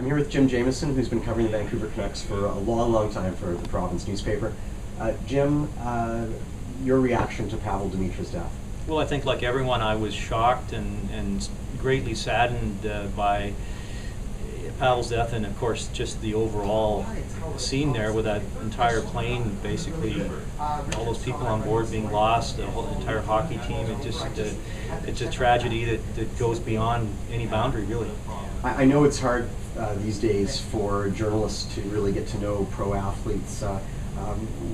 here with Jim Jamieson, who's been covering the Vancouver Canucks for a long, long time for the Province newspaper. Jim, your reaction to Pavol Demitra's death? Well, I think like everyone, I was shocked and greatly saddened by Pavel's death, and of course just the overall scene there with that entire plane, basically all those people on board being lost, the whole entire hockey team. It's a tragedy that goes beyond any boundary, really. I know it's hard these days for journalists to really get to know pro athletes.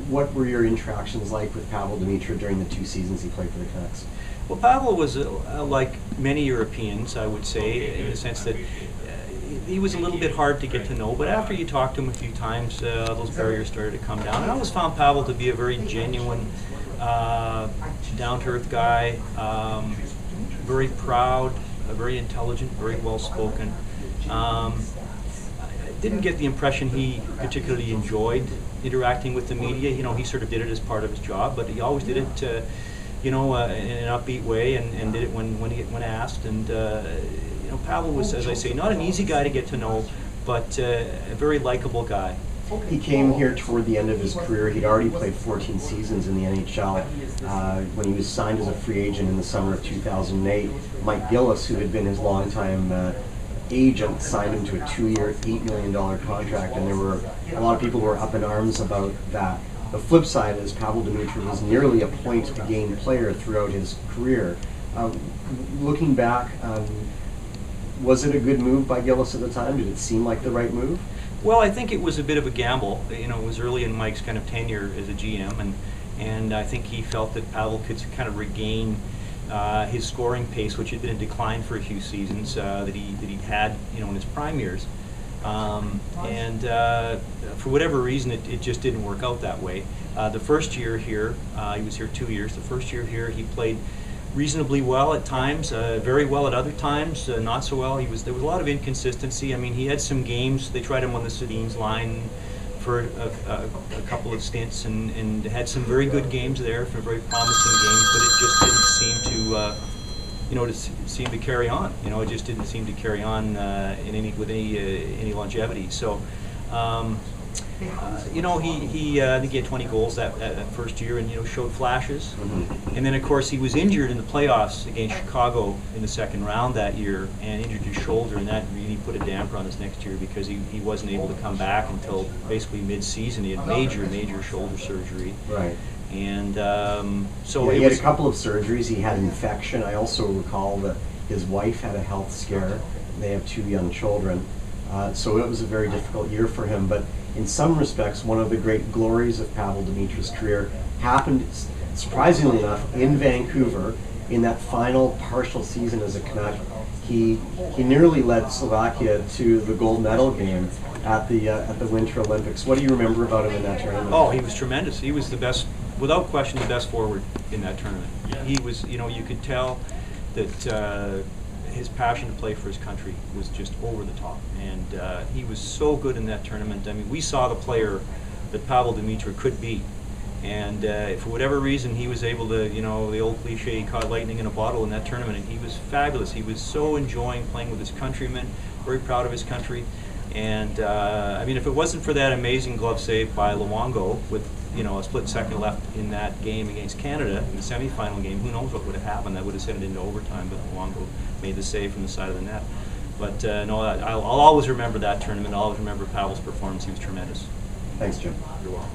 What were your interactions like with Pavol Demitra during the 2 seasons he played for the Canucks? Well, Pavol was like many Europeans, I would say, in the sense that he was a little bit hard to get to know, but after you talked to him a few times, those barriers started to come down. And I always found Pavol to be a very genuine, down-to-earth guy, very proud, very intelligent, very well-spoken. I didn't get the impression he particularly enjoyed interacting with the media. You know, he sort of did it as part of his job, but he always did it, you know, in an upbeat way, and did it when asked. And you know, Pavol was, as I say, not an easy guy to get to know, but a very likable guy. He came here toward the end of his career. He'd already played 14 seasons in the NHL. When he was signed as a free agent in the summer of 2008, Mike Gillis, who had been his longtime agent, signed him to a 2-year, $8 million contract, and there were a lot of people who were up in arms about that. The flip side is Pavol Demitra was nearly a point-a-game player throughout his career. Looking back, was it a good move by Gillis at the time? Did it seem like the right move? Well, I think it was a bit of a gamble. You know, it was early in Mike's kind of tenure as a GM, and I think he felt that Pavol could kind of regain his scoring pace, which had been in decline for a few seasons that he had, you know, in his prime years. For whatever reason, it just didn't work out that way. The first year here, he was here 2 years. The first year here, he played reasonably well at times, very well at other times, not so well. There was a lot of inconsistency. I mean, he had some games. They tried him on the Sedin's line for a couple of stints, and had some very good games there, for very promising games, but it just didn't seem to, you know, seem to carry on. You know, it just didn't seem to carry on with any longevity. So, you know, I think he had 20 goals that first year, and, you know, showed flashes. Mm-hmm. And then, of course, he was injured in the playoffs against Chicago in the second round that year, and injured his shoulder, and that really put a damper on his next year, because he wasn't able to come back until basically mid-season. He had major shoulder surgery. Right. And so yeah, he had a couple of surgeries. He had infection. I also recall that his wife had a health scare. They have 2 young children. So it was a very difficult year for him. But in some respects, one of the great glories of Pavol Demitra's career happened, surprisingly enough, in Vancouver in that final partial season as a Canuck. He nearly led Slovakia to the gold medal game at the Winter Olympics. What do you remember about him in that tournament? Oh, he was tremendous. He was the best, without question, the best forward in that tournament. He was, you know, you could tell that his passion to play for his country was just over the top, and he was so good in that tournament. I mean, we saw the player that Pavol Demitra could be, and for whatever reason, he was able to, you know, the old cliche, he caught lightning in a bottle in that tournament, and he was fabulous. He was so enjoying playing with his countrymen, very proud of his country, and I mean, if it wasn't for that amazing glove save by Luongo with, you know, a split second left in that game against Canada in the semifinal game, who knows what would have happened? That would have sent it into overtime, but Luongo made the save from the side of the net. But no, I'll always remember that tournament. I'll always remember Pavel's performance. He was tremendous. Thanks, Jim. You're welcome.